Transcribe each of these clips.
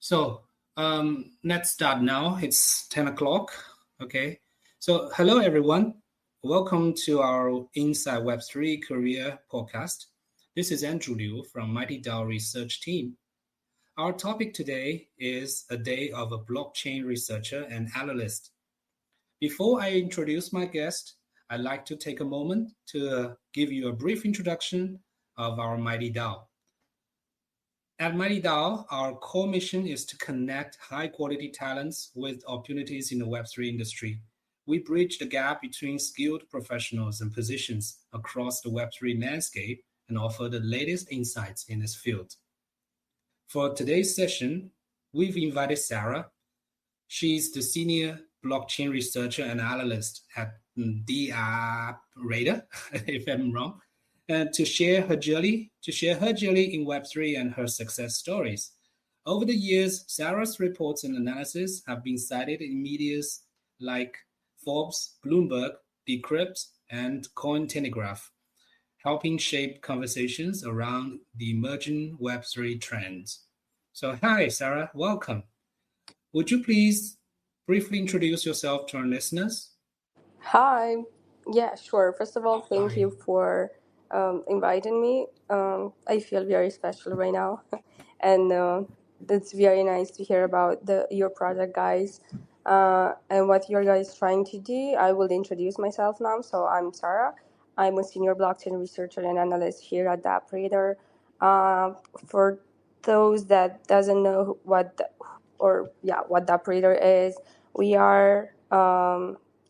So let's start now. It's 10 o'clock. Okay. So hello, everyone. Welcome to our Inside Web3 Career podcast. This is Andrew Liu from Mighty DAO Research Team. Our topic today is a day of a blockchain researcher and analyst. Before I introduce my guest, I'd like to take a moment to give you a brief introduction of our Mighty DAO. At Mighty DAO, our core mission is to connect high-quality talents with opportunities in the Web3 industry. We bridge the gap between skilled professionals and positions across the Web3 landscape and offer the latest insights in this field. For today's session, we've invited Sara. She's the Senior Blockchain Researcher and Analyst at DappRadar, if I'm wrong, to share her journey in Web3 and her success stories. Over the years, Sara's reports and analysis have been cited in medias like Forbes, Bloomberg, Decrypt, and Cointelegraph, helping shape conversations around the emerging Web3 trends. So hi, Sara, welcome. Would you please briefly introduce yourself to our listeners? Hi. Yeah, sure. First of all, thank Hi. you for inviting me. I feel very special right now, and it's very nice to hear about your project, guys, and what you're guys trying to do. I will introduce myself now. So I'm Sara. I'm a senior blockchain researcher and analyst here at DappRadar. For those that doesn't know what DappRadar is, we are.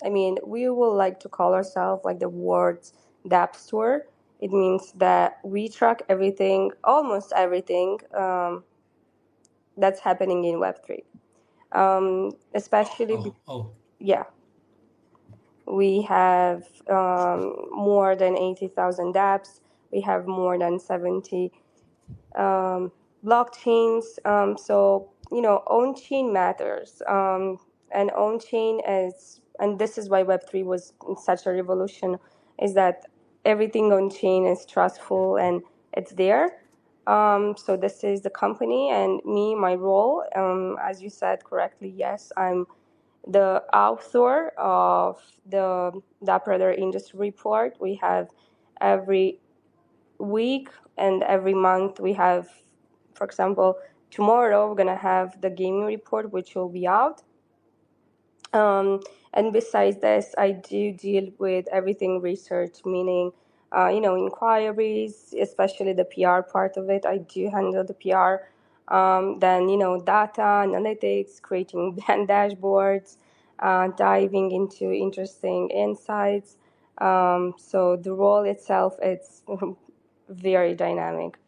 We will like to call ourselves like the world's Dapp store. It means that we track everything, almost everything that's happening in Web3. Especially, yeah, we have more than 80,000 dApps. We have more than 70 blockchains. On-chain matters. And on-chain is, and this is why Web3 was such a revolution, is that everything on-chain is trustful and it's there. So this is the company and me, my role. As you said correctly, yes, I'm the author of the DappRadar industry report. We have every week and every month we have, for example, tomorrow we're going to have the gaming report, which will be out. And besides this, I do deal with everything research, meaning, inquiries, especially the PR part of it. I do handle the PR. Then, data, analytics, creating dashboards, diving into interesting insights. So the role itself, it's very dynamic.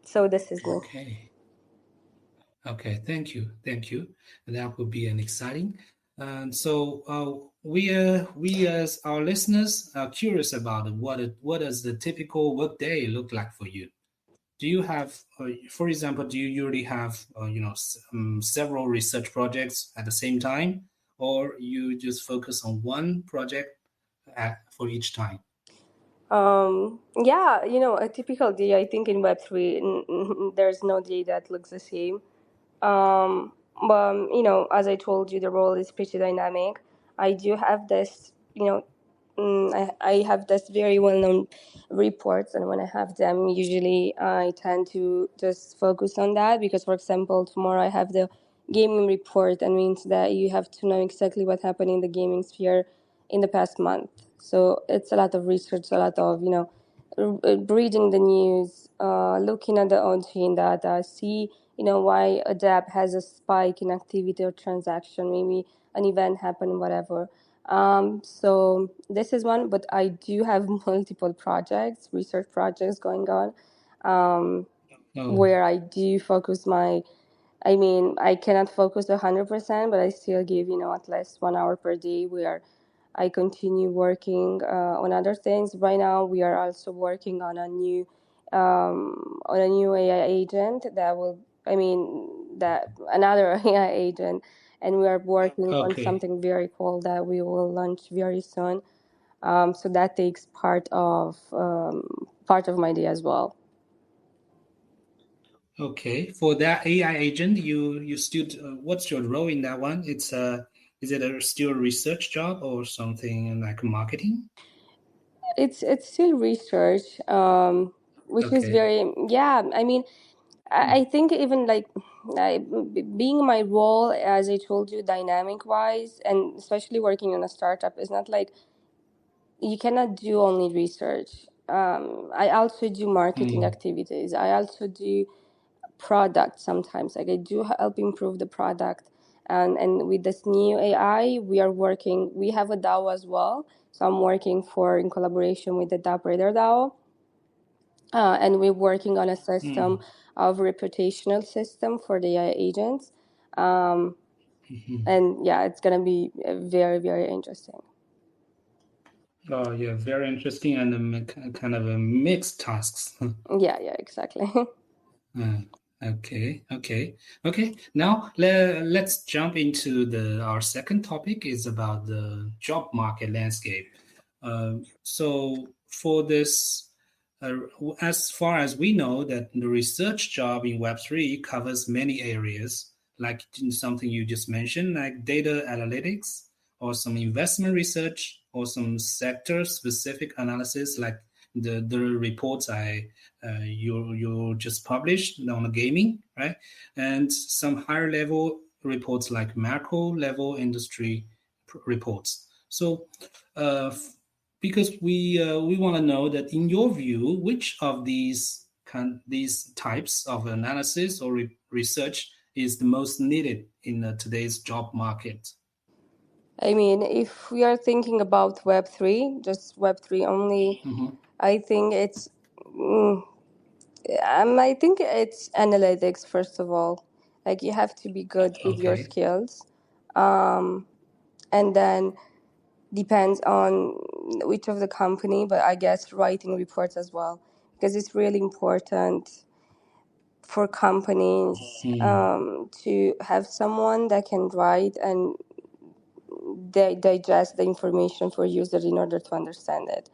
So this is me. Okay, thank you. That would be an exciting. We as our listeners are curious about what does the typical workday look like for you? Do you have, for example, do you usually have several research projects at the same time, or you just focus on one project for each time? A typical day, I think in Web3, there's no day that looks the same. But as I told you, the role is pretty dynamic. I do have this, I have this very well-known reports, and when I have them, usually I tend to just focus on that because, for example, tomorrow I have the gaming report, and means that you have to know exactly what happened in the gaming sphere in the past month. So it's a lot of research, a lot of reading the news, looking at the on-chain data, see why a dApp has a spike in activity or transaction, maybe an event happened, whatever. So this is one, but I do have multiple projects, research projects going on, where I do focus I cannot focus 100%, but I still give, at least 1 hour per day where I continue working on other things. Right now, we are also working on a new AI agent another AI agent, and we are working on something very cool that we will launch very soon. So that takes part of my day as well. Okay, for that AI agent, you still what's your role in that one? It's is it still a research job or something like marketing? It's still research, which is Okay. very, yeah. I mean, I think even like being my role, as I told you, dynamic wise, and especially working in a startup, is not like you cannot do only research. I also do marketing Mm, activities. I also do product sometimes. Like I do help improve the product. And with this new AI, we are working. We have a DAO as well. So I'm working for in collaboration with the DappRadar DAO, and we're working on a system mm, of reputational system for the AI agents. Um, mhm. and yeah, it's gonna be very very interesting. Oh, yeah, very interesting and kind of a mixed tasks. Yeah, exactly. Uh, okay. Now let's jump into the our second topic is about the job market landscape. So for this, as far as we know, that the research job in Web3 covers many areas, like something you just mentioned, like data analytics, or some investment research, or some sector-specific analysis, like the reports you just published on the gaming, right? And some higher level reports like macro level industry reports. So, because we want to know that in your view, which of these types of analysis or research is the most needed in today's job market? I mean, if we are thinking about Web3, just Web3 only, Mm-hmm. I think it's, mm, I think it's analytics first of all. Like you have to be good with your Okay. skills, and then depends on which of the company, but I guess writing reports as well, because it's really important for companies Mm, to have someone that can write and digest the information for users in order to understand it.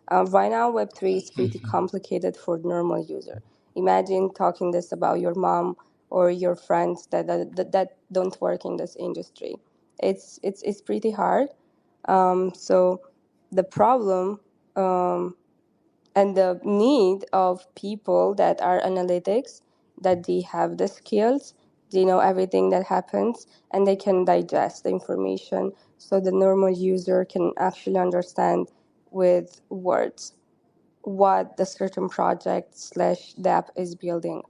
Right now, Web3 is pretty mm, complicated for normal user. Imagine talking this about your mom or your friends that don't work in this industry. It's pretty hard. So the problem, and the need of people that are analytics, that they have the skills, they know everything that happens, and they can digest the information so the normal user can actually understand with words what the certain project slash DApp is building.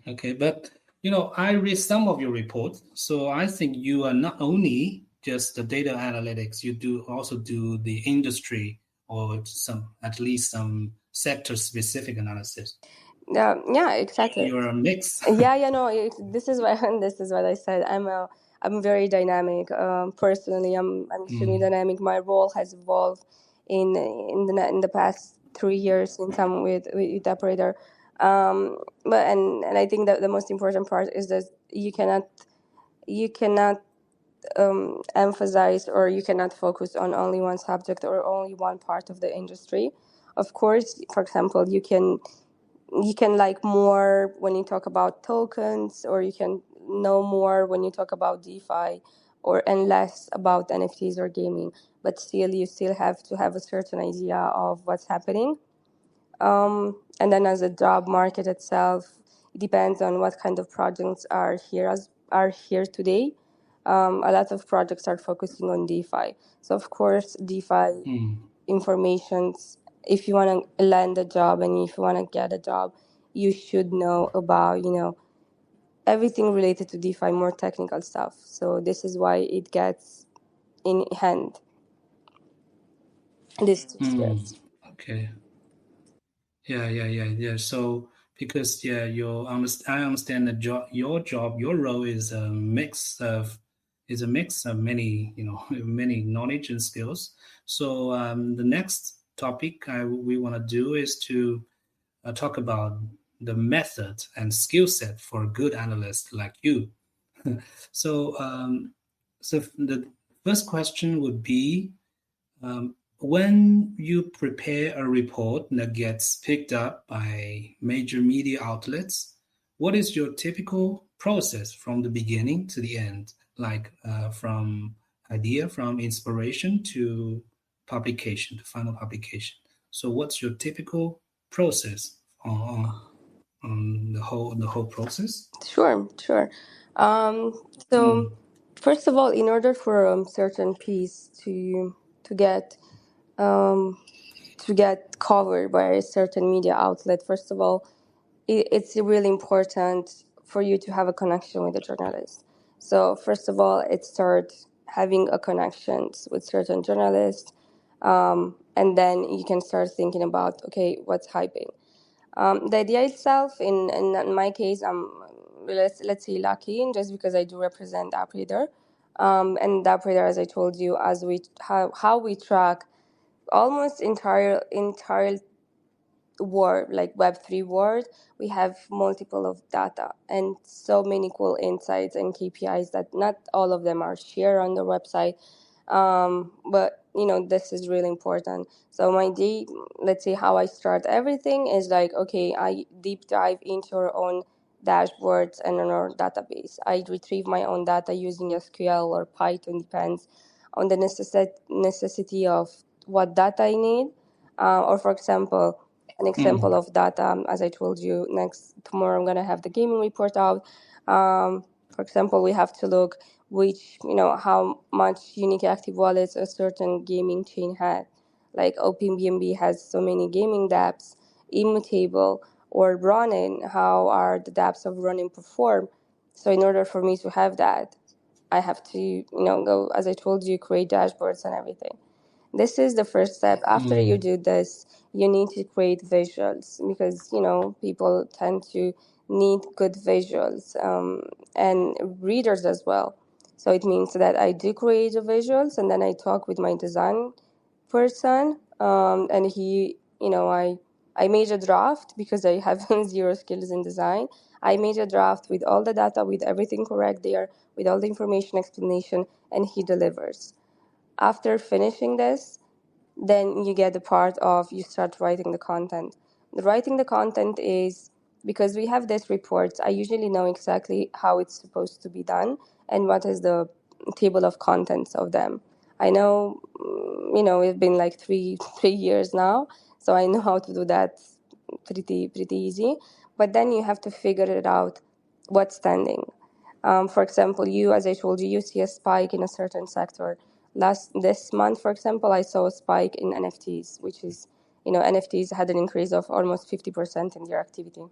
okay. But I read some of your reports, so I think you are not only just the data analytics, you do also do the industry or some at least some sector specific analysis. Yeah, exactly. You're a mix. No, this is what this is what I said. I'm very dynamic. Personally, I'm extremely Mm, dynamic. My role has evolved in the past 3 years since I'm with DappRadar. But and I think that the most important part is that you cannot emphasize, or you cannot focus on only one subject or only one part of the industry. Of course, for example, you can like more when you talk about tokens, or you can know more when you talk about DeFi, or and less about NFTs or gaming. But still, you still have to have a certain idea of what's happening. And then as a job market itself, it depends on what kind of projects are here today. A lot of projects are focusing on DeFi. So of course, DeFi mm, informations. If you want to land a job and if you want to get a job, you should know about everything related to DeFi, more technical stuff. So this is why it gets in hand these two mm. skills. Okay. Yeah. So because I understand that your role is a mix of many many knowledge and skills. So the next topic we want to do is to talk about the method and skill set for a good analyst like you. So so the first question would be when you prepare a report that gets picked up by major media outlets, what is your typical process from the beginning to the end? Like from idea, from inspiration to publication, to final publication. So, what's your typical process on the whole process? Sure. Um, so Mm, first of all, in order for a certain piece to get um, to get covered by a certain media outlet, first of all, it's really important for you to have a connection with the journalist. So first of all, it starts having a connections with certain journalists, and then you can start thinking about, okay, what's hyping. The idea itself, in my case, I'm let's say lucky, just because I do represent DappRadar, and DappRadar, as I told you, as we how we track almost entire world, like Web3 world, we have multiple of data and so many cool insights and KPIs that not all of them are shared on the website. But this is really important. So my day, let's say how I start everything is like, okay, I deep dive into our own dashboards and on our database. I retrieve my own data using SQL or Python, depends on the necessity of what data I need. Or for example, an example mm, of data, as I told you, tomorrow I'm gonna have the gaming report out. For example, we have to look how much unique active wallets a certain gaming chain had. Like OpenBNB has so many gaming dApps, Immutable or Ronin, how are the dApps of Ronin perform? So in order for me to have that, I have to, go, as I told you, create dashboards and everything. This is the first step. After you mm, do this, you need to create visuals because, people tend to need good visuals, and readers as well. So it means that I do create the visuals and then I talk with my design person, and I made a draft because I have zero skills in design. I made a draft with all the data, with everything correct there, with all the information explanation, and he delivers. After finishing this, then you get the part of you start writing the content. The writing the content is because we have these reports. I usually know exactly how it's supposed to be done and what is the table of contents of them. I know, it's been like three years now, so I know how to do that pretty easy. But then you have to figure it out what's standing. For example, as I told you, you see a spike in a certain sector. This month, for example, I saw a spike in NFTs, which is, NFTs had an increase of almost 50% in their activity.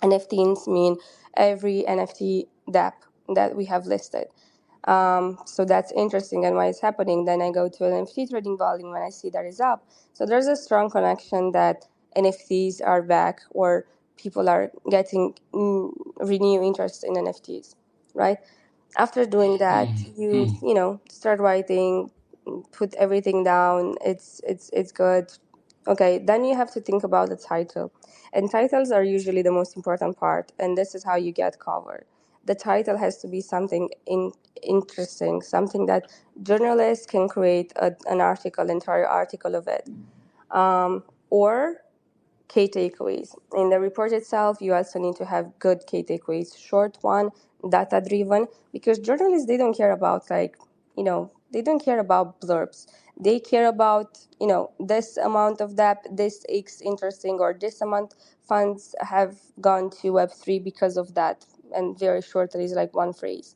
NFTs mean every NFT dApp that we have listed. So that's interesting, and why it's happening. Then I go to an NFT trading volume when I see that is up. So there's a strong connection that NFTs are back, or people are getting renewed interest in NFTs, right? After doing that, mm, you mm, you know start writing, put everything down. It's good. Okay, then you have to think about the title, and titles are usually the most important part, and this is how you get covered. The title has to be something interesting, something that journalists can create an entire article of it, or key takeaways. In the report itself, you also need to have good key takeaways, short one, data driven, because journalists, they don't care about they don't care about blurbs. They care about, this amount of that, this X interesting, or this amount funds have gone to Web3 because of that. And very shortly is like one phrase.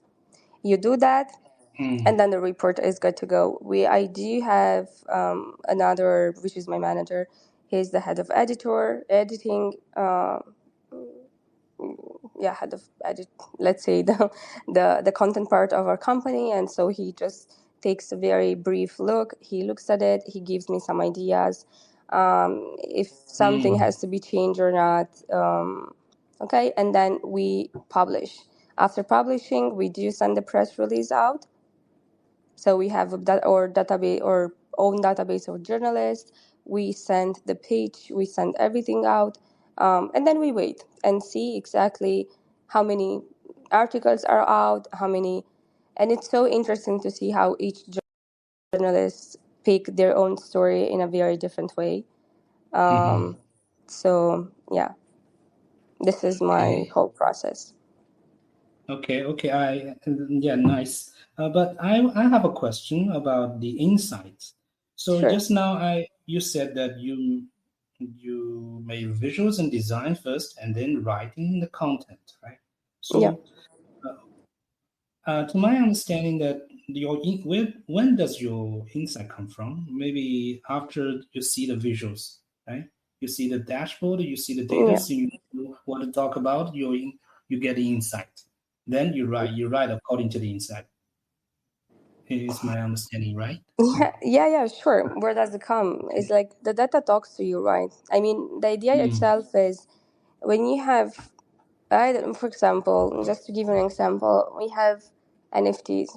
You do that, and mm, then the report is good to go. I do have another, which is my manager. He's the head of editing. Yeah, head of edit. Let's say the content part of our company, and so he just takes a very brief look. He looks at it. He gives me some ideas. If something mm, has to be changed or not. Okay, and then we publish. After publishing, we do send the press release out. So we have our own database of journalists. We send the page, we send everything out, and then we wait and see exactly how many articles are out, how many, and it's so interesting to see how each journalist pick their own story in a very different way. So yeah, this is my Okay. whole process. Okay. Yeah, nice. But I have a question about the insights. So Sure. just now you said that you made visuals and design first and then writing the content, right? Yeah. So to my understanding that when does your insight come from? Maybe after you see the visuals, right? You see the dashboard, you see the data, Yeah. so you want to talk about you get the insight. Then you write according to the insight. Is my understanding right? Yeah, sure. Where does it come? It's like the data talks to you, right? I mean, the idea Mm, itself is when you have, for example, just to give you an example, we have NFTs.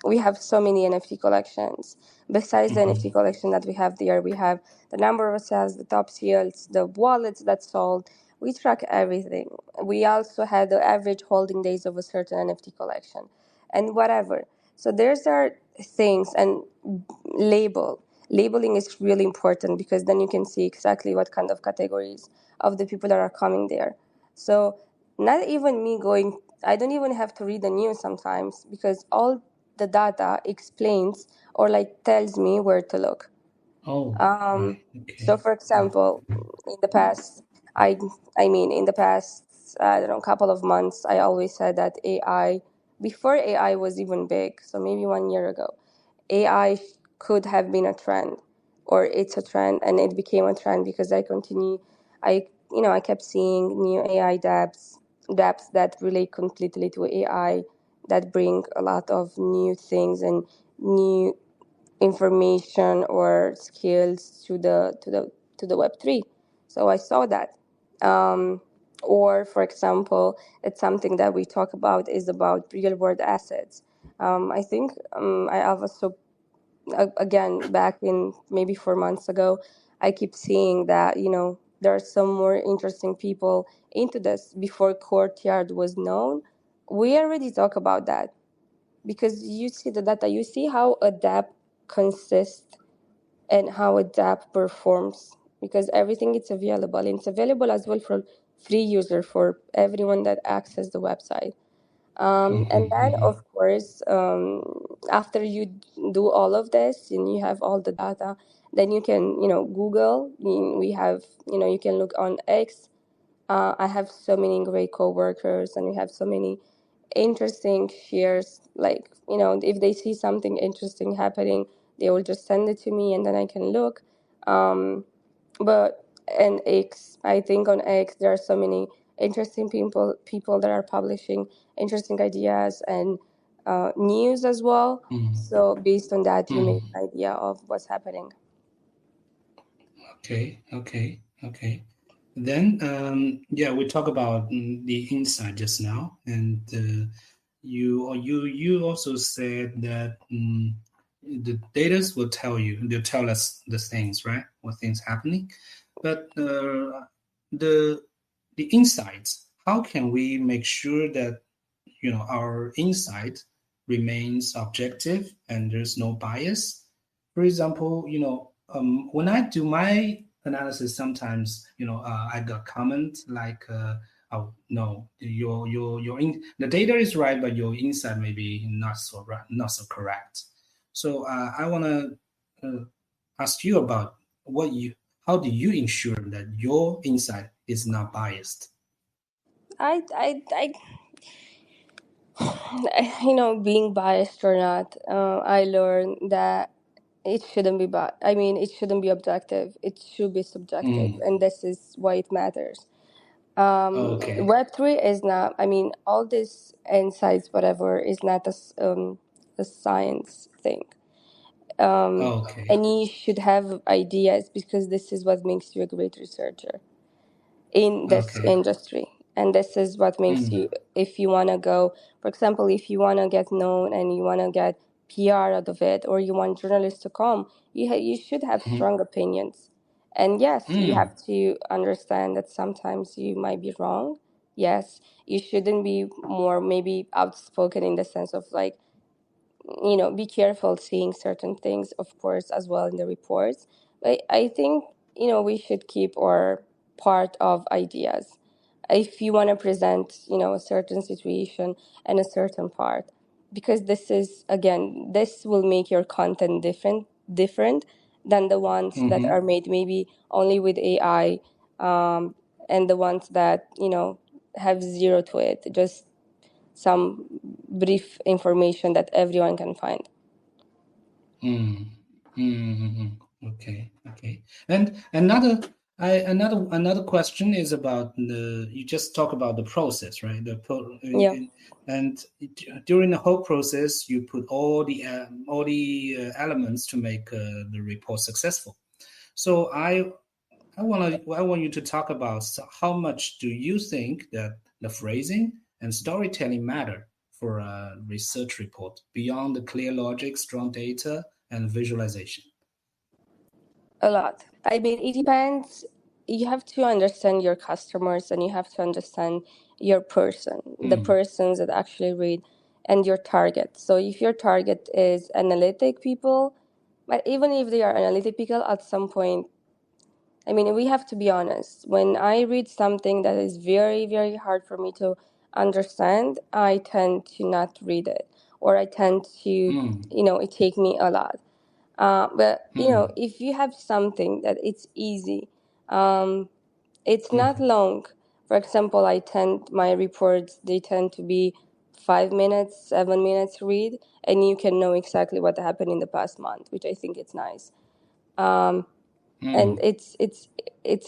We have so many NFT collections. Besides the NFT mhm. collection that we have there, we have the number of sales, the top sales, the wallets that sold. We track everything. We also had the average holding days of a certain NFT collection and whatever. So there's are things and labeling is really important because then you can see exactly what kind of categories of the people that are coming there. So not even me going, I don't even have to read the news sometimes because all the data explains or like tells me where to look. Oh, um, right. so, Okay. for example, in the past, I, I mean, in the past, I don't know, couple of months, I always said that AI, before AI was even big, so maybe 1 year ago, AI could have been a trend, or it's a trend, and it became a trend because I kept seeing new AI dApps that relate completely to AI, that bring a lot of new things and new information or skills to the Web3. So I saw that. Or for example, it's something that we talk about is about real world assets. I think I also again back in maybe 4 months ago, I keep seeing that there are some more interesting people into this before Courtyard was known. We already talk about that because you see the data, you see how a dApp consists and how a dApp performs because everything is available. And it's available as well for free user for everyone that access the website. And then, of course, after you do all of this and you have all the data, then you can, Google. We have, you can look on X. I have so many great coworkers, and we have so many interesting shares. Like, if they see something interesting happening, they will just send it to me, and then I can look. Um, but and X, I think on X there are so many interesting people that are publishing interesting ideas and news as well. Mm, So based on that, you make mm. an idea of what's happening. Okay. Then, yeah, we talk about the insight just now, and you also said that the data will they'll tell us the things, right? What things happening, but the the insights. How can we make sure that our insight remains objective and there's no bias? For example, when I do my analysis, sometimes I got comment like, "Oh no, the data is right, but your insight may be not so right, not so correct." So I want to ask you about how do you ensure that your insight is not biased? I being biased or not, I learned that it shouldn't be I mean, it shouldn't be objective. It should be subjective, Mm, and this is why it matters. okay. Web3 is not. I mean, all these insights, whatever, is not a science thing. Okay. And you should have ideas because this is what makes you a great researcher in this Okay. industry. And this is what makes Mm, you, if you want to go, for example, if you want to get known and you want to get PR out of it, or you want journalists to come, you should have mhm, strong opinions. And yes, you mm, have to understand that sometimes you might be wrong. Yes, you shouldn't be more maybe outspoken in the sense of like be careful seeing certain things, of course, as well in the reports. But I think, we should keep our part of ideas. If you want to present, a certain situation and a certain part, because this will make your content different than the ones that are made maybe only with AI, and the ones that, have zero to it, just some brief information that everyone can find. Okay. And another question is about you just talk about the process, right? Yeah. And during the whole process, you put all the elements to make the report successful. So I want you to talk about how much do you think that the phrasing and storytelling matter for a research report beyond the clear logic, strong data, and visualization? A lot. I mean, it depends. You have to understand your customers, and you have to understand your the persons that actually read, and your target. So if your target is analytic people, but even if they are analytic people, at some point, I mean, we have to be honest. When I read something that is very, very hard for me to understand, I tend to not read it, or I tend to, it take me a lot. But if you have something that it's easy, it's not long. For example, my reports, they tend to be 5 minutes, 7 minutes read, and you can know exactly what happened in the past month, which I think it's nice. And it's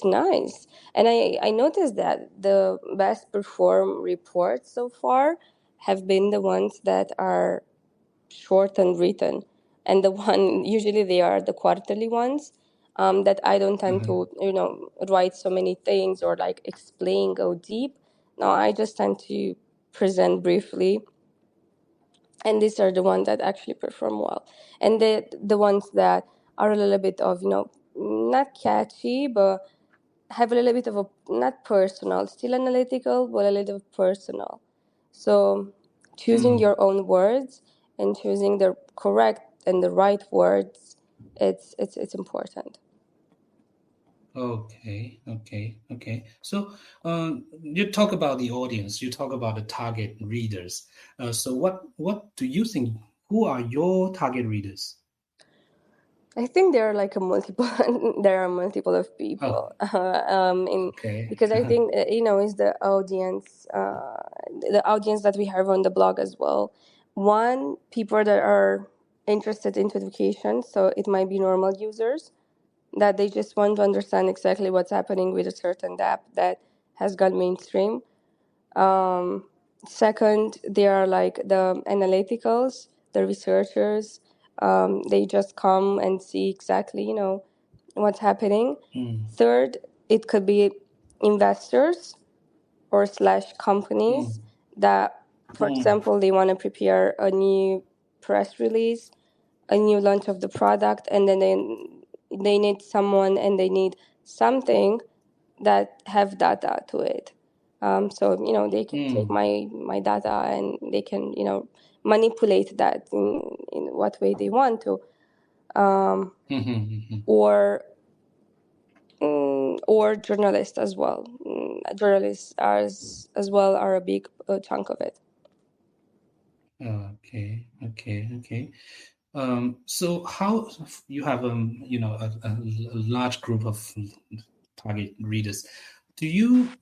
nice. And I noticed that the best perform reports so far have been the ones that are short and written, and usually they are the quarterly ones, that I don't tend to write so many things or like explain, go deep. No, I just tend to present briefly, and these are the ones that actually perform well, and the ones that are a little bit of not catchy, but have a little bit of a not personal, still analytical, but a little personal. So choosing your own words and choosing the correct and the right words, it's important. Okay. So you talk about the audience, you talk about the target readers. So what do you think? Who are your target readers? I think there are like a multiple. There are multiple of people. Okay. Because I think is the audience that we have on the blog as well. One, people that are interested into education, so it might be normal users that they just want to understand exactly what's happening with a certain app that has gone mainstream. Second, they are like the analyticals, the researchers. They just come and see exactly, what's happening. Third, it could be investors or / companies that, for example, they want to prepare a new press release, a new launch of the product, and then they need someone and they need something that have data to it. So they can take my data and they can manipulate that in what way they want to, or journalists as well. Journalists as well are a big chunk of it. Okay. So how you have a large group of target readers?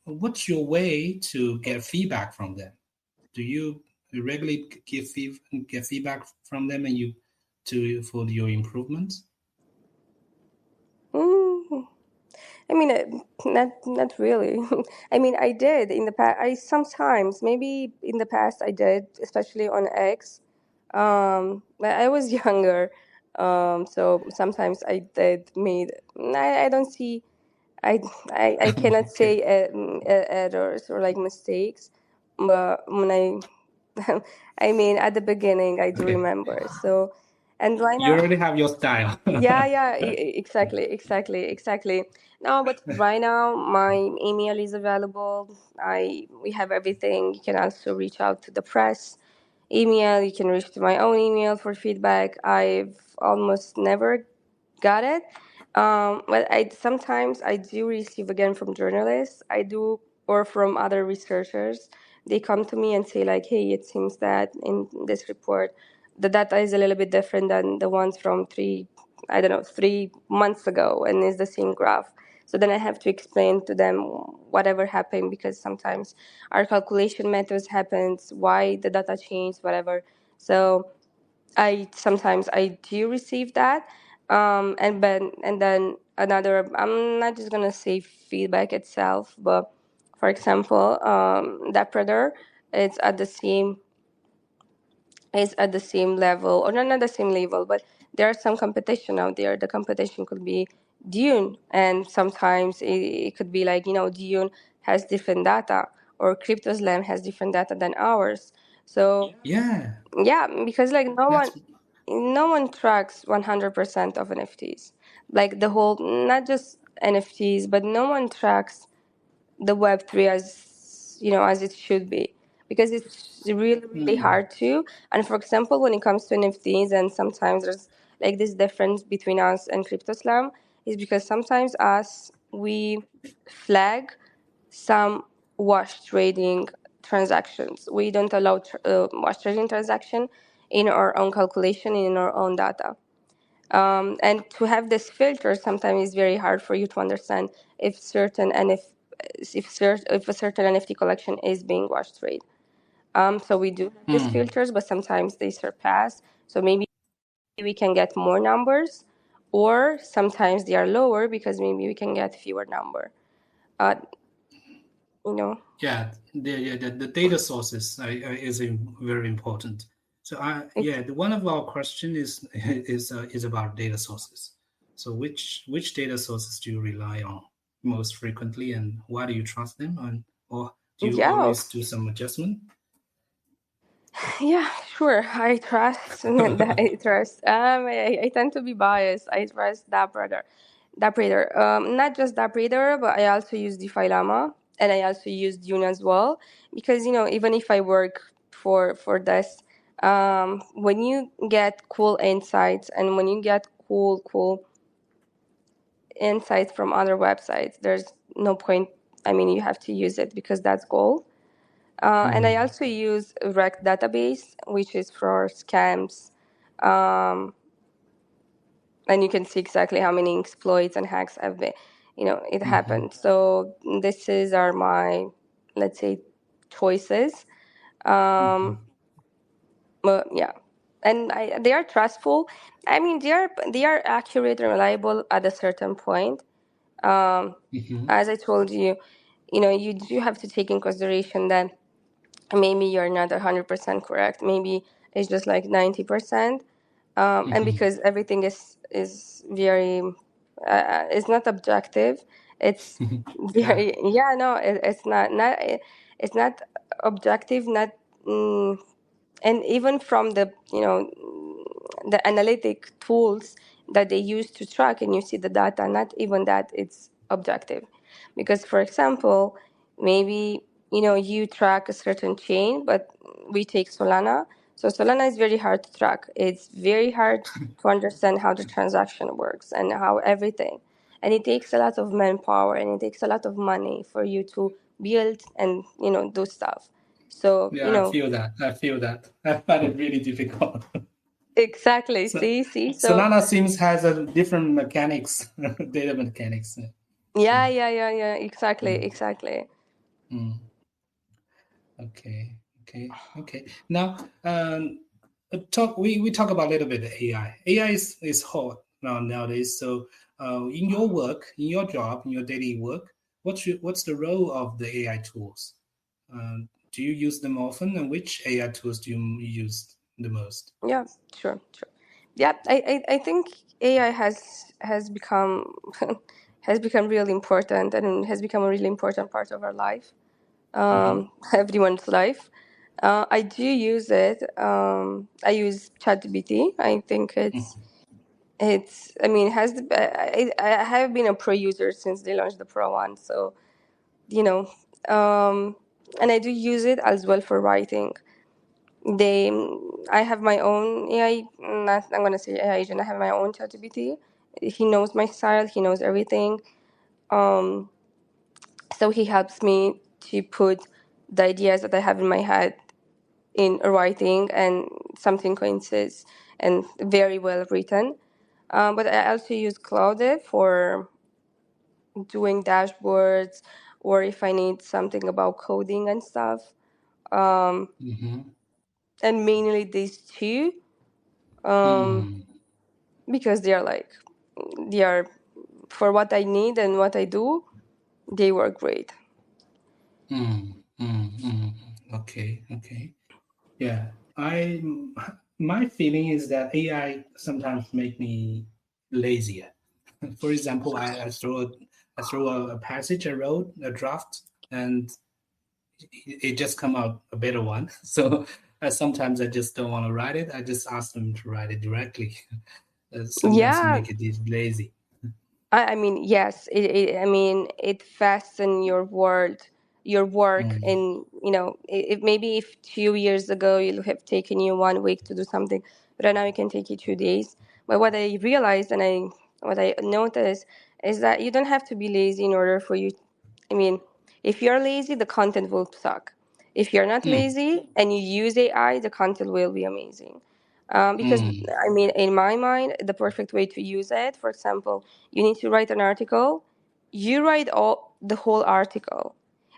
What's your way to get feedback from them? Do you regularly get feedback from them and for your improvements? I mean, not really. I mean, I did in the past. I sometimes, maybe in the past, I did, especially on X. But I was younger, so sometimes I did made. I don't see. I cannot say errors or like mistakes, but when I mean, at the beginning, I do remember. So, and right You now. already have your style. Yeah, exactly. No, but right now my email is available. We have everything. You can also reach out to the press email. You can reach to my own email for feedback. I've almost never got it. But sometimes I do receive again from journalists. I do, or from other researchers. They come to me and say like, "Hey, it seems that in this report, the data is a little bit different than the ones from 3 months ago, and it's the same graph." So then I have to explain to them whatever happened, because sometimes our calculation methods happens, why the data changed, whatever. So sometimes I do receive that, and then another. I'm not just gonna say feedback itself, but for example, DappRadar, it's at the same is at the same level, or not the same level, but there's some competition out there. The competition could be Dune, and sometimes it could be like, Dune has different data, or CryptoSlam has different data than ours. So Yeah, yeah, because like that's no one tracks 100% of NFTs, like the whole, not just NFTs, but no one tracks the Web3 as it should be, because it's really, really hard to. And for example, when it comes to NFTs, and sometimes there's like this difference between us and CryptoSlam, is because sometimes we flag some wash trading transactions. We don't allow wash trading transaction in our own calculation, in our own data. And to have this filter, sometimes it's very hard for you to understand if if a certain NFT collection is being wash trade. So we do have these filters, but sometimes they surpass. So maybe we can get more numbers, or sometimes they are lower because maybe we can get fewer number. Uh, you know. yeah. The data sources is very important. So one of our question is about data sources. So which data sources do you rely on most frequently, and why do you trust them, or do you Yeah, always do some adjustment? yeah, sure. I trust. I trust. I tend to be biased. I trust DappRadar. Not just DappRadar, but I also use DeFi Llama, and I also use Dune as well, because even if I work for this, when you get cool insights, and when you get cool insights from other websites, there's no point. I mean, you have to use it because that's gold. And I also use Rec database, which is for scams, and you can see exactly how many exploits and hacks have been, it happened. So are my, let's say, choices. But yeah, and they are trustful. I mean, they are accurate and reliable at a certain point. As I told you, you do have to take in consideration that maybe you're not 100% correct. Maybe it's just like 90%. And because everything is very, it's not objective. It's Yeah, very, yeah, no, it's not objective, not, and even from the analytic tools that they use to track, and you see the data, not even that it's objective. Because for example, maybe you track a certain chain, but we take Solana. So Solana is very hard to track. It's very hard to understand how the transaction works and how everything, and it takes a lot of manpower, and it takes a lot of money for you to build and do stuff. So yeah. I feel that. I find it really difficult. exactly. So See. So Solana seems has a different mechanics, data mechanics. So, yeah. Exactly. okay. Now, we talk about a little bit of AI. AI is hot nowadays. So, in your work, in your job, in your daily work, what's the role of the AI tools? Do you use them often, and which AI tools do you use the most? Yeah, sure. Yeah, I think AI has become has become really important, and has become a really important part of our life, everyone's life. I do use it. I use ChatGPT. I think it's. I mean, it has. I have been a pro user since they launched the Pro one, so you know, and I do use it as well for writing. I have my own AI. I'm gonna say AI agent. I have my own ChatGPT. He knows my style. He knows everything. So he helps me to put the ideas that I have in my head in writing, and something coincides and very well written. But I also use Claude for doing dashboards, or if I need something about coding and stuff. Mm-hmm. And mainly these two, Mm. because they are for what I need and what I do, they work great. Mm. Mm. Mm. Okay. Okay. Yeah. My feeling is that AI sometimes make me lazier. For example, I throw a passage I wrote, a draft, and it just come out a better one. So sometimes I just don't want to write it. I just ask them to write it directly. Sometimes Yeah, make it lazy. I mean, yes, I mean, it fasten your work, Mm. and if maybe if 2 years ago you'll have taken you 1 week to do something, but right now it can take you 2 days. But what I realized, and what I noticed, is that you don't have to be lazy in order for you. I mean, if you're lazy, the content will suck. If you're not Mm. lazy and you use AI, the content will be amazing. Because Mm. I mean, in my mind, the perfect way to use it, for example, you need to write an article. You write all the whole article,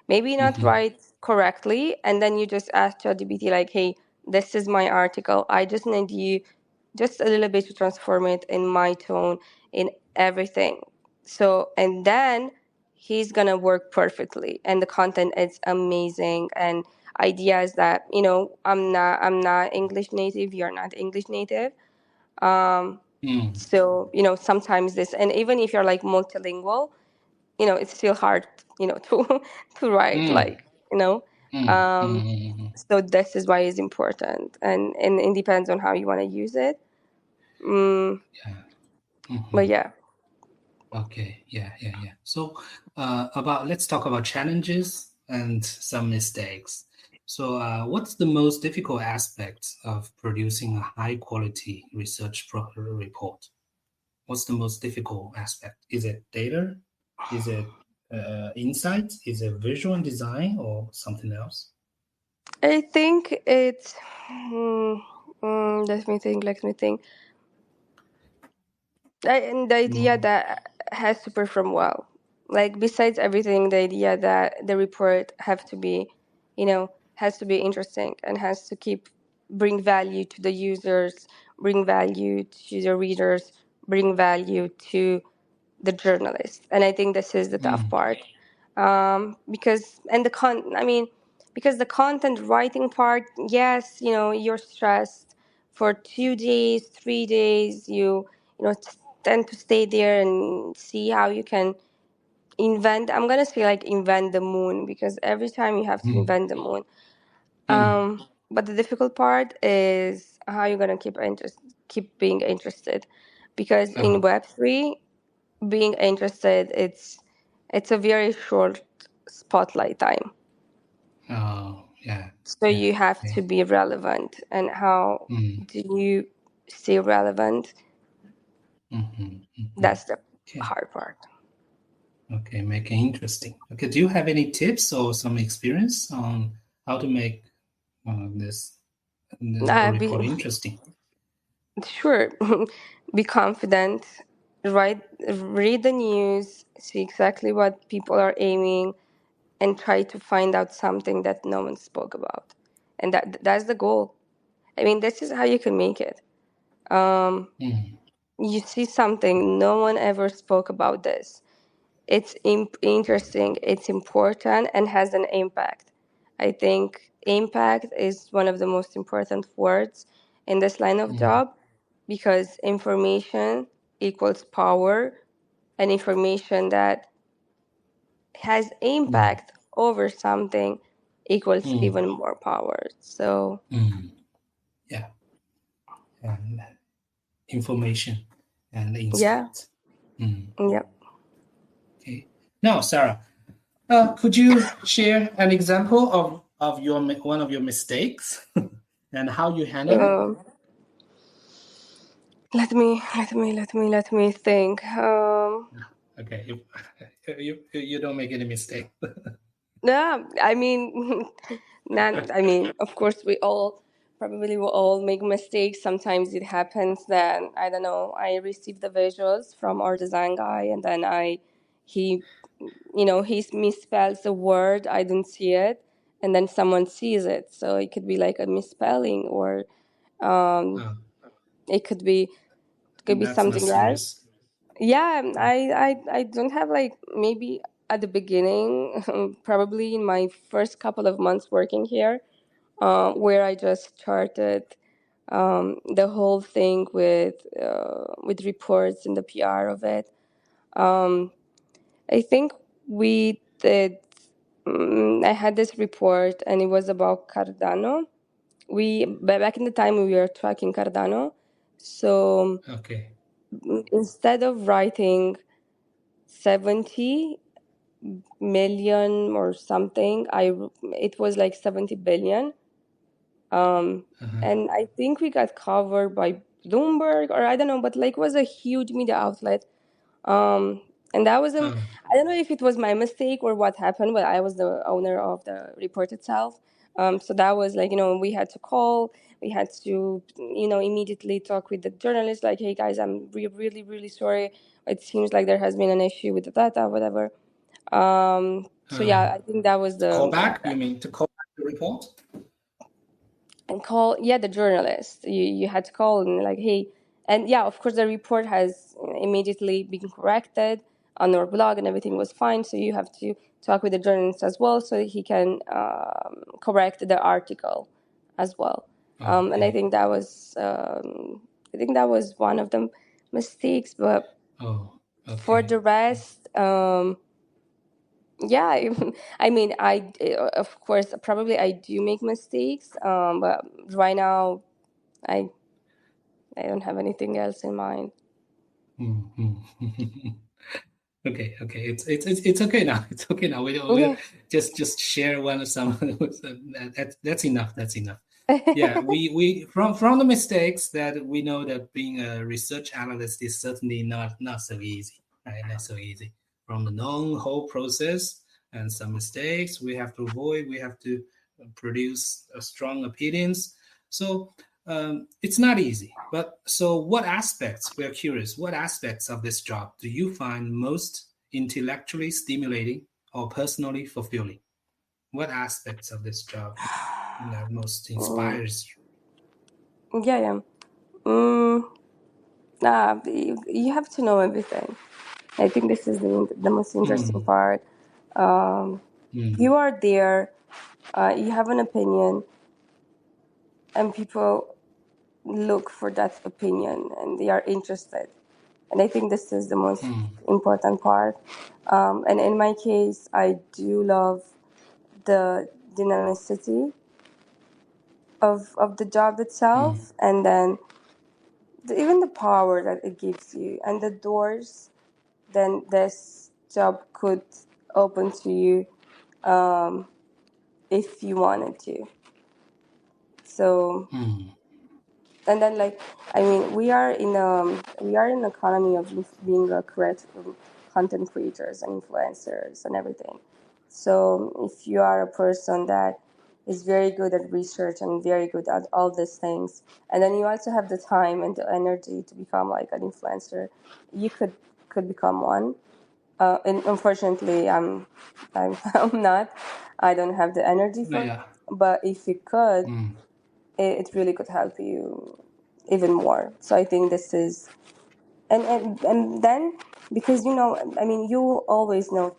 maybe not Mm-hmm. write correctly, and then you just ask ChatGPT like, "Hey, this is my article. I just need you just a little bit to transform it in my tone, in everything." So, and then he's gonna work perfectly, and the content is amazing, and ideas that I'm not English native. You're not English native. Mm. So, sometimes this, and even if you're like multilingual, it's still hard, to to write Mm. like, you know. Mm. Um, Mm. so this is why it's important, and it depends on how you want to use it. Mm, Yeah. Mm-hmm. but yeah, Okay. Yeah. Yeah. Yeah. So, let's talk about challenges and some mistakes. So, what's the most difficult aspect of producing a high quality report? What's the most difficult aspect? Is it data? Is it insight? Is it visual design or something else? I think it's. mm, let me think. And the idea Mm. that has to perform well. Like besides everything, the idea that the report has to be interesting and has to bring value to the users, bring value to the readers, bring value to the journalist. And I think this is the tough Mm. part. Because and the con I mean, because the content writing part, yes, you're stressed for 2 days, 3 days. Tend to stay there and see how you can invent. I'm gonna say like invent the moon, because every time you have to Mm. invent the moon. Mm. But the difficult part is how you're gonna keep being interested, because in Oh. Web3, being interested, it's a very short spotlight time. Oh. Yeah. So Yeah. you have to Okay. be relevant, and how Mm. do you stay relevant? Mm-hmm. Mm-hmm. That's the Okay. hard part. Okay. Make it interesting. Okay. Do you have any tips or some experience on how to make this a Be report interesting? sure. Be confident, write read the news, see exactly what people are aiming, and try to find out something that no one spoke about. And that's the goal. I mean, this is how you can make it. Mm. You see something no one ever spoke about this. It's interesting, it's important, and has an impact. I think impact is one of the most important words in this line of Mm. job, because information equals power, and information that has Mm. impact over something equals Mm. even more power. So, Mm. Yeah. And information and yeah, insight. Mm. yep. Okay. Now, Sarah, could you share an example of one of your mistakes? and how you handle it? Let me think. Okay, you don't make any mistake. Yeah, I mean, of course, we will all make mistakes. Sometimes it happens that, I don't know, I receive the visuals from our design guy, and then he, he misspells a word, I don't see it, and then someone sees it. So it could be like a misspelling, or Oh, it could be that's not something else. serious. Yeah, I don't have, like, maybe at the beginning, probably in my first couple of months working here, where I just started the whole thing with reports and the PR of it. I think we did. I had this report, and it was about Cardano. Back in the time, we were tracking Cardano, so Okay. instead of writing 70 million or something, it was like 70 billion. And I think we got covered by Bloomberg, or I don't know, but like, was a huge media outlet. And that was Oh, I don't know if it was my mistake or what happened, but I was the owner of the report itself. So that was like, we had to, immediately talk with the journalist, like, hey guys, I'm really, really sorry. It seems like there has been an issue with the data, whatever. So yeah, I think that was call the back? You mean to call back the report? and call, yeah, the journalist. You had to call and, like, hey, and yeah, of course the report has immediately been corrected on our blog, and everything was fine. So you have to talk with the journalist as well, so he can correct the article as well. And I Okay. think that was one of the mistakes, but Oh, for okay. the rest, yeah, I mean, of course, probably I do make mistakes, but right now I I don't have anything else in mind. Okay, it's okay now. It's okay now. We'll Yeah. just share one of some. That's enough. That's enough. Yeah, we from the mistakes that we know that being a research analyst is certainly not so easy, right? Not so easy. From the known whole process and some mistakes we have to avoid. We have to produce strong opinions. So it's not easy. But so what aspects? We're curious. What aspects of this job do you find most intellectually stimulating or personally fulfilling? What aspects of this job that most Mm, inspires you? yeah, yeah. Mm, you have to know everything. I think this is the most interesting Mm, part. mm, You are there, you have an opinion, and people look for that opinion, and they are interested. And I think this is the most mm, important part. And in my case, I do love the dynamicity of the job mm, itself, and then even the power that it gives you, and the doors then this job could open to you, if you wanted to. So, mm, and then, like, I mean, we are in an economy of being a content creators and influencers and everything. So if you are a person that is very good at research and very good at all these things, and then you also have the time and the energy to become like an influencer, you could become one. And unfortunately, I'm not. I don't have the energy for it. yeah. But if you could, Mm, it really could help you even more. So I think this is, and then, because I mean, you will always know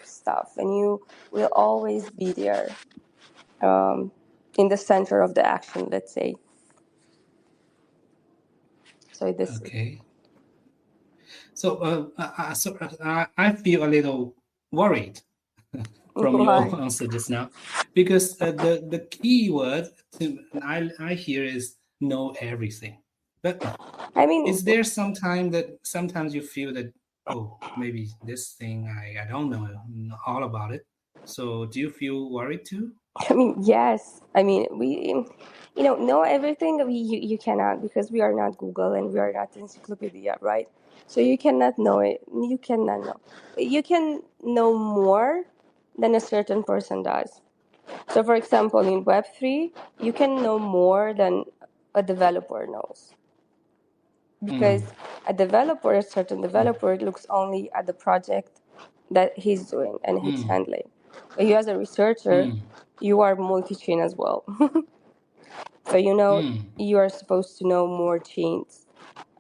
stuff, and you will always be there, in the center of the action, let's say. So this is okay. So, I feel a little worried from why. your answer just now, because the key word I hear is know everything. But I mean, is there some time that sometimes you feel that, oh, maybe this thing I don't know all about it? So do you feel worried too? I mean, yes. I mean, we, know everything. You cannot, because we are not Google and we are not encyclopedia, right? So you cannot know it. You cannot know. You can know more than a certain person does. So, for example, in Web3, you can know more than a developer knows. Because a certain developer, looks only at the project that he's doing and he's handling. But you, as a researcher, you are multi-chain as well. So you are supposed to know more chains.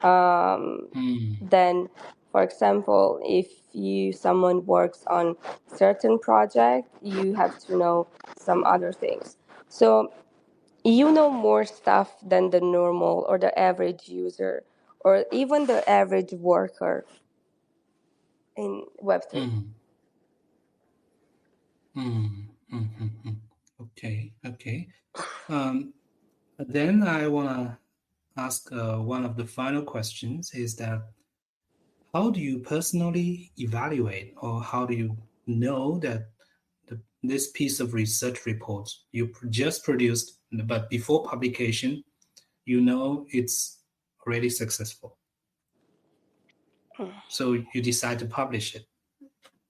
Then, for example, if someone works on certain project, you have to know some other things. So you know more stuff than the normal or the average user or even the average worker in Web3. Okay. Then I want to ask one of the final questions is that how do you personally evaluate, or how do you know that this piece of research report you just produced, but before publication, you know it's already successful? So you decide to publish it.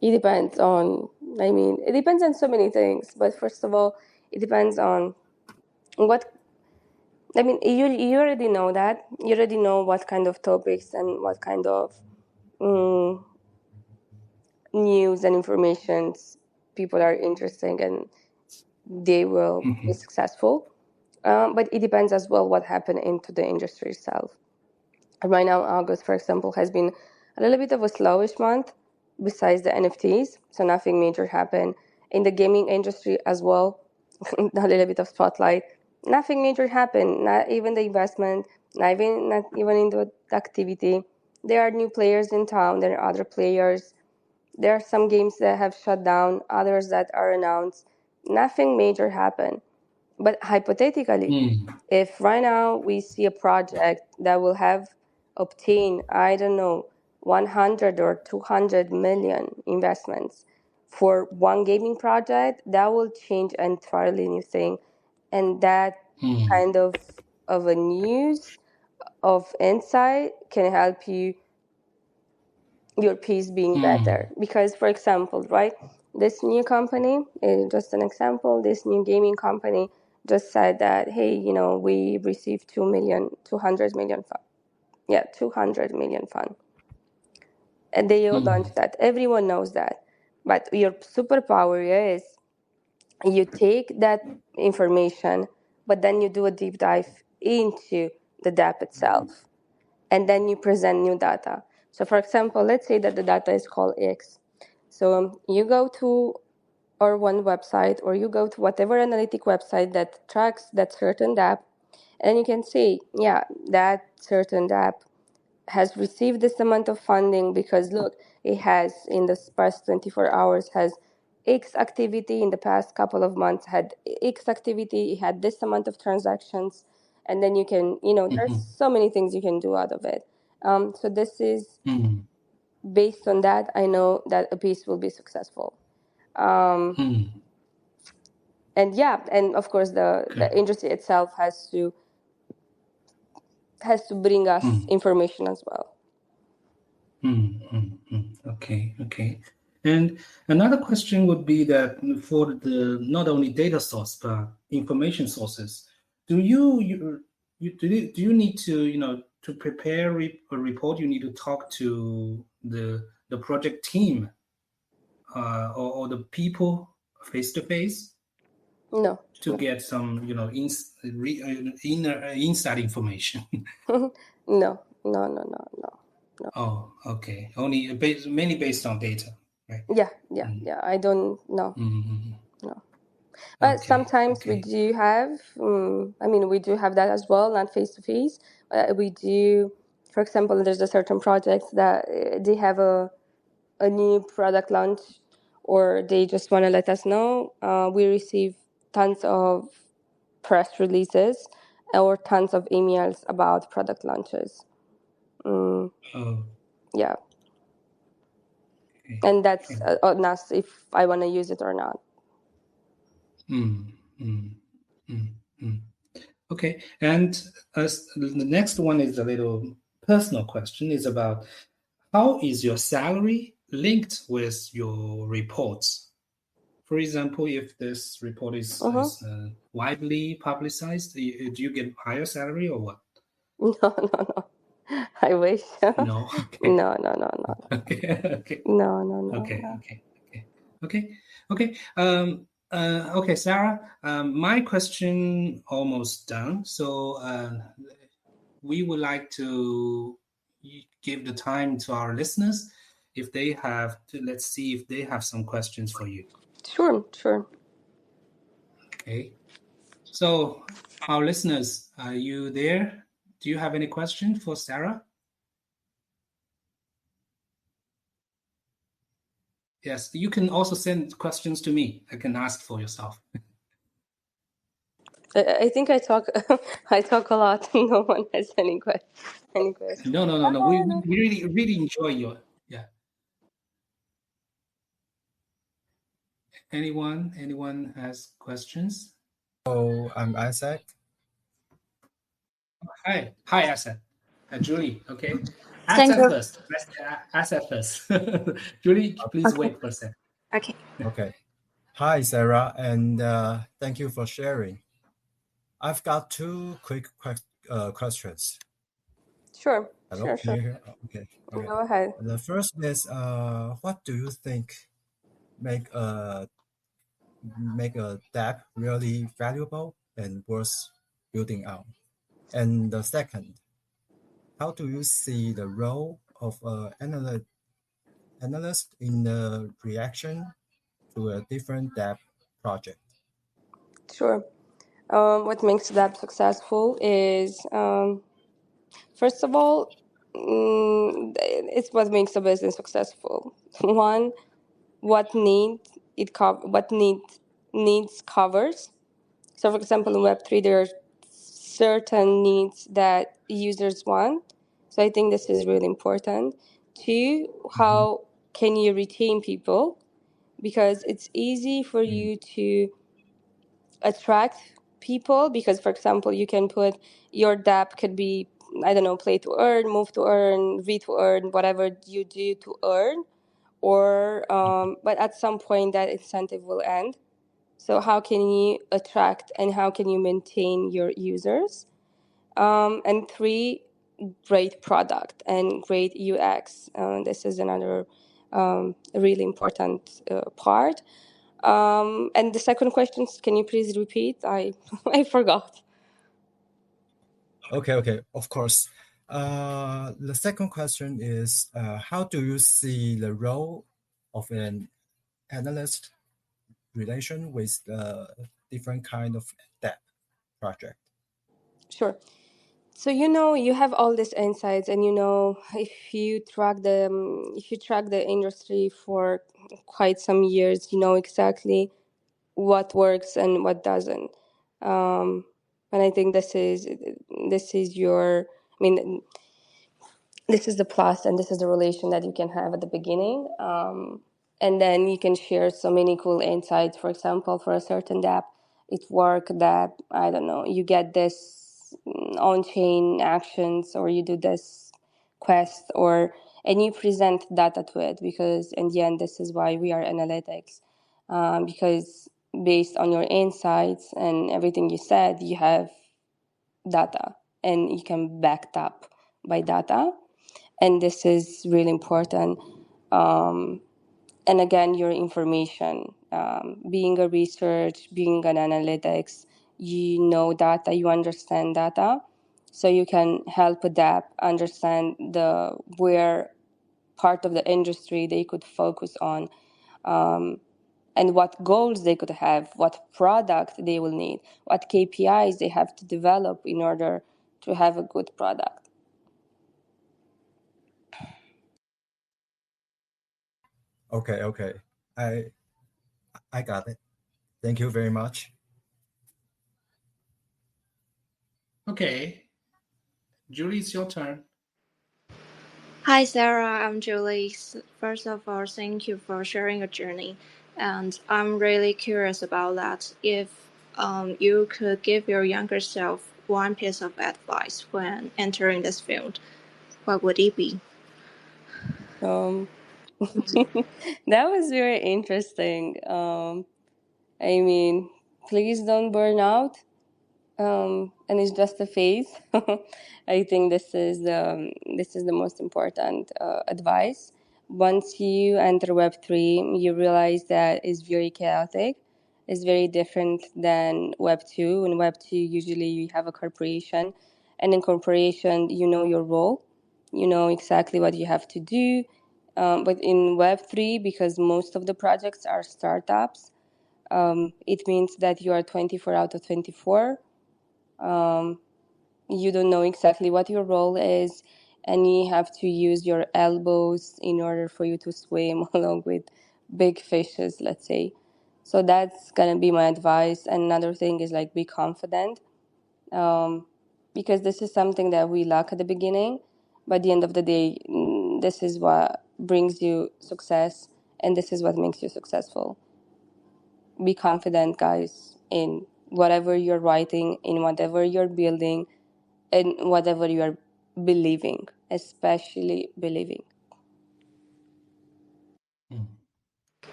It depends on, it depends on so many things. But first of all, it depends on what, you already know that. You already know what kind of topics and what kind of news and informations people are interested in, and they will be successful. But it depends as well what happened into the industry itself. Right now, August, for example, has been a little bit of a slowish month besides the NFTs, so nothing major happened. In the gaming industry as well, a little bit of spotlight. Nothing major happened, not even the investment, not even in the activity. There are new players in town, there are other players. There are some games that have shut down, others that are announced. Nothing major happened. But hypothetically, if right now we see a project that will have obtained, I don't know, 100 or 200 million investments for one gaming project, that will change an entirely new thing. And that kind of a news of insight can help your piece being better. Because, for example, right, this new company, just an example, this new gaming company just said that, hey, we received 200 million fund. Yeah, 200 million fund. And they launched that. Everyone knows that. But your superpower is you take that information, but then you do a deep dive into the DApp itself. And then you present new data. So, for example, let's say that the data is called X. So you go to our one website, or you go to whatever analytic website that tracks that certain DApp, and you can say, yeah, that certain DApp has received this amount of funding because, look, it has in the past 24 hours has X activity, in the past couple of months had X activity, it had this amount of transactions, and then you can, there's so many things you can do out of it. So this is based on that, I know that a piece will be successful. And yeah, and of course the industry itself has to bring us information as well. Okay. And another question would be that for the not only data source but information sources, do you need to to prepare a report? You need to talk to the project team or the people face to face No. to get some inside information. No. Oh, okay. Only mainly based on data, right? Yeah. I don't know. No. But Okay. sometimes we do have, we do have that as well, not face to face. We do, for example, there's a certain project that they have a new product launch, or they just want to let us know. We receive tons of press releases or tons of emails about product launches. Oh, Yeah. okay. And that's on us if I want to use it or not. Mm, mm, mm, mm. Okay, and the next one is a little personal question. Is about how is your salary linked with your reports? For example, if this report is widely publicized, do you get higher salary or what? No. I wish. No. Okay. No. Okay. Okay. No. Okay. Okay, Sarah. My question almost done. So we would like to give the time to our listeners if they have. Let's see if they have some questions for you. Sure. Okay. So our listeners, are you there? Do you have any question for Sarah? Yes, you can also send questions to me. I can ask for yourself. I think I talk I talk a lot. No one has any question. No. We really enjoy your, yeah. Anyone has questions? Oh, I'm Isaac. Hi, Asad. Julie, okay. Thank Asad you. first. Asad first. Julie, please Okay. wait for a second. Okay. Okay. Hi, Sarah, and thank you for sharing. I've got two quick questions. Sure. Hello? Sure. Can you hear? Okay. Go ahead. The first is, what do you think make a dApp really valuable and worth building out? And the second, how do you see the role of analyst in the reaction to a different dApp project? Sure. What makes that successful is, first of all, it's what makes a business successful. One, what needs covers. So, for example, in Web3, there are certain needs that users want. So, I think this is really important. Two, how can you retain people? Because it's easy for you to attract people. Because, for example, you can put your dApp could be, I don't know, play to earn, move to earn, read to earn, whatever you do to earn. Or, but at some point, that incentive will end. So how can you attract and how can you maintain your users? And three, great product and great UX. This is another really important part. And the second question, can you please repeat? I forgot. Okay, of course. The second question is, how do you see the role of an analyst relation with the different kind of dApp project? Sure. So you have all these insights, and if you track the industry for quite some years, you know exactly what works and what doesn't. And I think this is your. I mean, this is the plus, and this is the relation that you can have at the beginning. And then you can share so many cool insights. For example, for a certain dApp, it worked that, I don't know, you get this on-chain actions, or you do this quest, and you present data to it, because in the end, this is why we are analytics. Because based on your insights and everything you said, you have data, and you can back it up by data. And this is really important. And again, your information, being a research, being an analytics, you know data, you understand data, so you can help adapt, understand where part of the industry they could focus on, and what goals they could have, what product they will need, what KPIs they have to develop in order to have a good product. Okay. I got it. Thank you very much. Okay. Julie, it's your turn. Hi, Sarah. I'm Julie. First of all, thank you for sharing your journey. And I'm really curious about that. If you could give your younger self one piece of advice when entering this field, what would it be? Um, that was very interesting. I mean, please don't burn out. And it's just a phase. I think this is the most important advice. Once you enter Web3, you realize that it's very chaotic. It's very different than Web2. In Web2, usually you have a corporation, and in corporation, you know your role, you know exactly what you have to do. But in Web3, because most of the projects are startups, it means that you are 24 out of 24. You don't know exactly what your role is, and you have to use your elbows in order for you to swim along with big fishes, let's say. So that's gonna be my advice. And another thing is like be confident, because this is something that we lack at the beginning. By the end of the day, this is what brings you success, and this is what makes you successful. Be confident, guys, in whatever you're writing, in whatever you're building, in whatever you are believing, especially believing.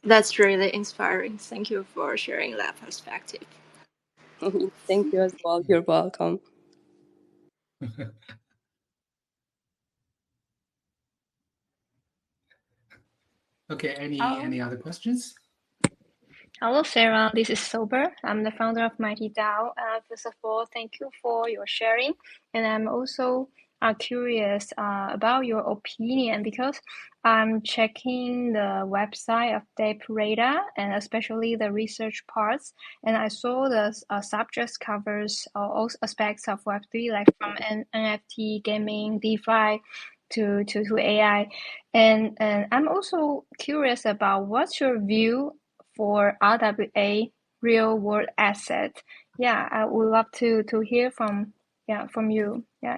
That's really inspiring. Thank you for sharing that perspective. Thank you as well. You're welcome. Okay, any other questions? Hello, Sarah. This is Sober. I'm the founder of Mighty DAO. First of all, thank you for your sharing. And I'm also curious about your opinion because I'm checking the website of DappRadar and especially the research parts. And I saw the subjects covers all aspects of Web3, like from NFT, gaming, DeFi, to AI. And I'm also curious about what's your view for RWA, real world asset. Yeah, I would love to hear from you. Yeah,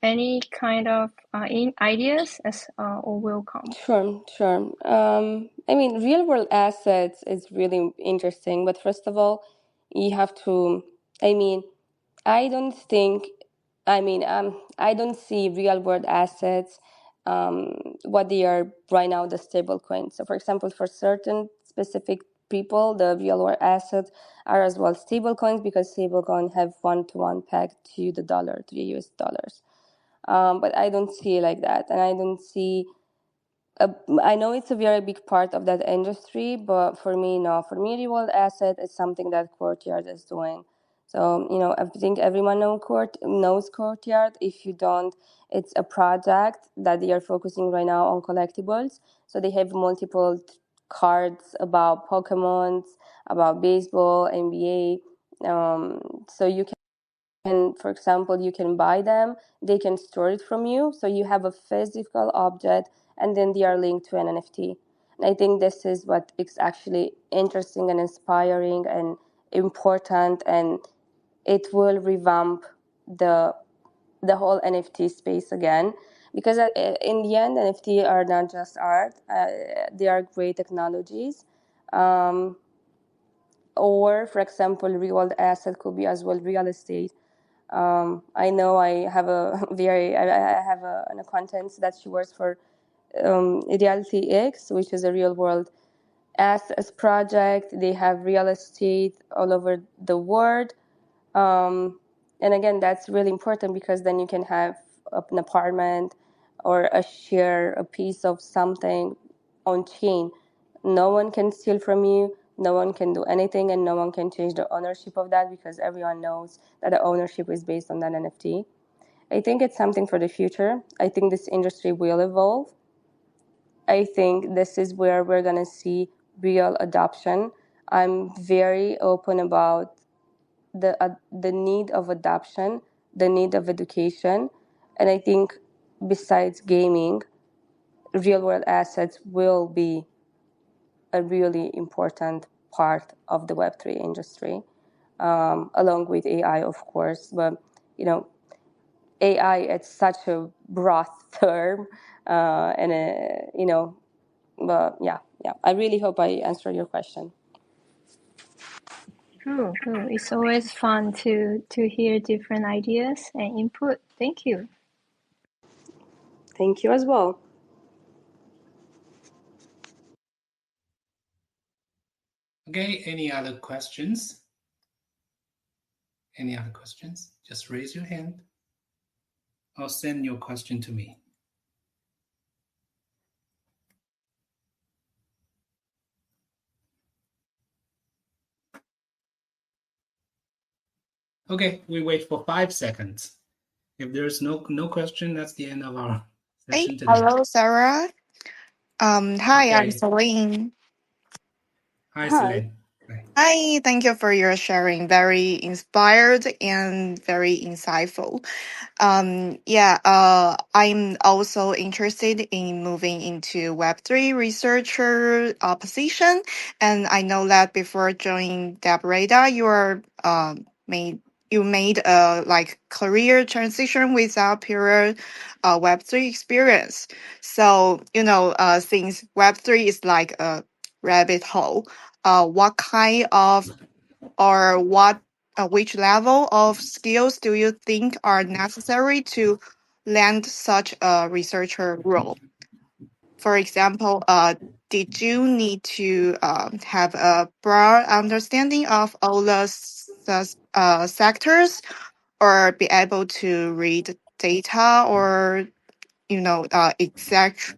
any kind of ideas as or welcome. Sure. I mean, real world assets is really interesting, but first of all, you have to. I mean, I don't think. I don't see real world assets. What they are right now, the stable coins. So, for example, for certain specific people, the real world assets are as well stable coins because stable coins have one-to-one peg to the dollar, to the US dollars. But I don't see it like that, and I don't see. I know it's a very big part of that industry, but for me, no. For me, real world asset is something that Courtyard is doing. So, I think everyone knows Courtyard. If you don't, it's a project that they are focusing right now on collectibles. So they have multiple cards about Pokemons, about baseball, NBA. So you can, for example, you can buy them, they can store it from you, so you have a physical object, and then they are linked to an NFT. And I think this is what is actually interesting and inspiring and important, and it will revamp the whole NFT space again. Because in the end, NFT are not just art; they are great technologies. Or, for example, real world asset could be as well real estate. I know I have I have an acquaintance that she works for Reality X, which is a real world assets project. They have real estate all over the world. And again, that's really important because then you can have an apartment or a piece of something on chain. No one can steal from you, no one can do anything, and no one can change the ownership of that because everyone knows that the ownership is based on that NFT. I think it's something for the future. I think this industry will evolve. I think this is where we're going to see real adoption. I'm very open about the need of adoption, the need of education, and I think besides gaming, real world assets will be a really important part of the Web3 industry, along with AI, of course. But AI, it's such a broad term, but yeah, yeah, I really hope I answered your question. Cool. It's always fun to hear different ideas and input. Thank you. Thank you as well. Okay, any other questions? Any other questions? Just raise your hand or send your question to me. Okay, we wait for 5 seconds. If there's no question, that's the end of our session Hey, today. hello, Sarah. Hi, I'm Okay. Celine. Hi, Hi. Celine. Hi. Hi, thank you for your sharing. Very inspired and very insightful. I'm also interested in moving into Web3 researcher position, and I know that before joining DappRadar, you made a like career transition without prior Web3 experience. So since Web3 is like a rabbit hole, what kind of or what which level of skills do you think are necessary to land such a researcher role? For example, did you need to have a broad understanding of all the sectors, or be able to read data, or extract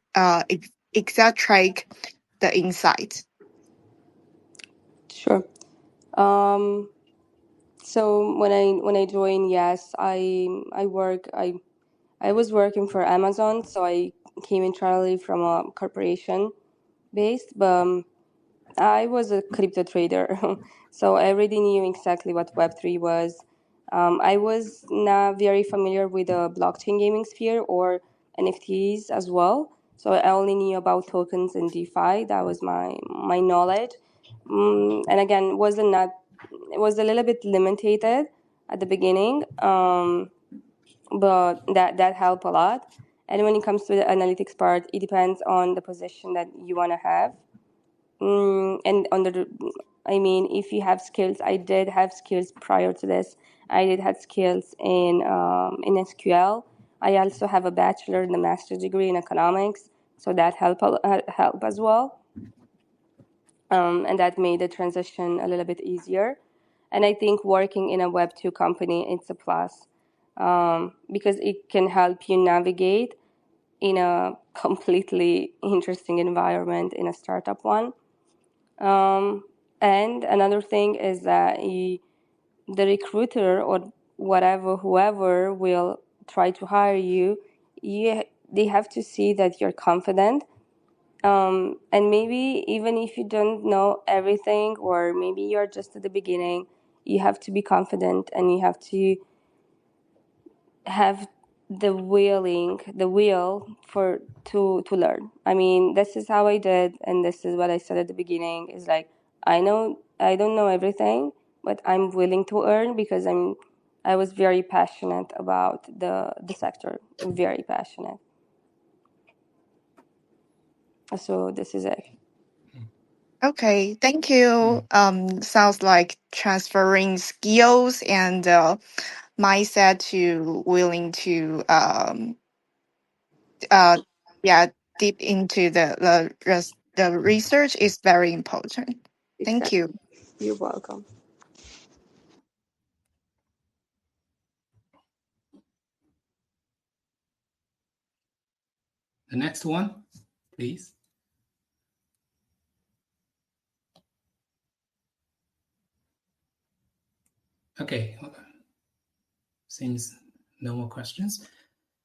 the insight? Sure. So when I joined, yes, I was working for Amazon, so I came entirely from a corporation based, but I was a crypto trader, so I already knew exactly what Web3 was. I was not very familiar with the blockchain gaming sphere or NFTs as well, so I only knew about tokens and DeFi. That was my knowledge, and again, it was a little bit limited at the beginning, but that helped a lot. And when it comes to the analytics part, it depends on the position that you want to have. If you have skills, I did have skills prior to this. I did have skills in SQL. I also have a bachelor and a master's degree in economics, so that help as well. And that made the transition a little bit easier. And I think working in a Web2 company, it's a plus, because it can help you navigate in a completely interesting environment in a startup one. And another thing is that the recruiter or whoever will try to hire you, they have to see that you're confident. And maybe even if you don't know everything, or maybe you're just at the beginning, you have to be confident and you have to have the will to learn. I mean, this is how I did, and this is what I said at the beginning, is like, I don't know everything, but I'm willing to learn because I was very passionate about the sector, very passionate. So this is it. Okay, thank you. Sounds like transferring skills and mindset to willing to uh deep into the research is very important. Thank Exactly. you. You're welcome. The next one, please. Okay. Seems no more questions.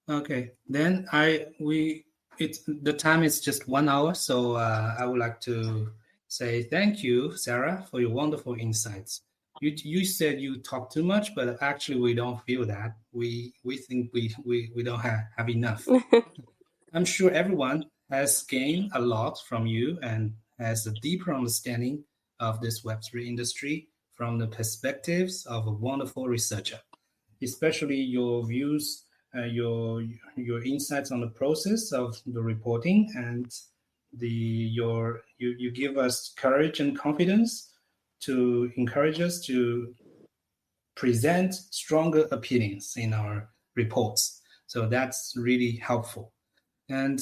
Okay, then the time is just 1 hour, so I would like to say thank you, Sarah, for your wonderful insights. You said you talk too much, but actually we don't feel that. We think we don't have enough. I'm sure everyone has gained a lot from you and has a deeper understanding of this Web3 industry from the perspectives of a wonderful researcher, especially your views, your insights on the process of the reporting and you give us courage and confidence to encourage us to present stronger opinions in our reports. So that's really helpful. And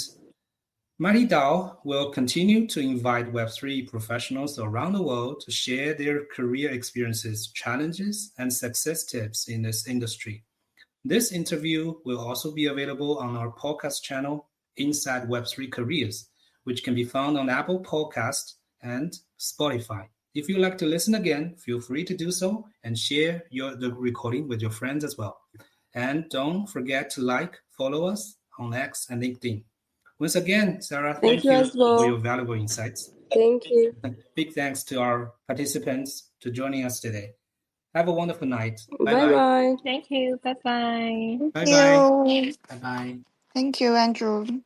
Mighty DAO will continue to invite Web3 professionals around the world to share their career experiences, challenges, and success tips in this industry. This interview will also be available on our podcast channel, Inside Web3 Careers, which can be found on Apple Podcasts and Spotify. If you'd like to listen again, feel free to do so and share the recording with your friends as well. And don't forget to like, follow us on X and LinkedIn. Once again, Sarah, thank you for your valuable insights. Thank you. Big thanks to our participants for joining us today. Have a wonderful night. Bye-bye. Thank you. Bye-bye. Bye-bye. you. Bye-bye. Thank you, Andrew.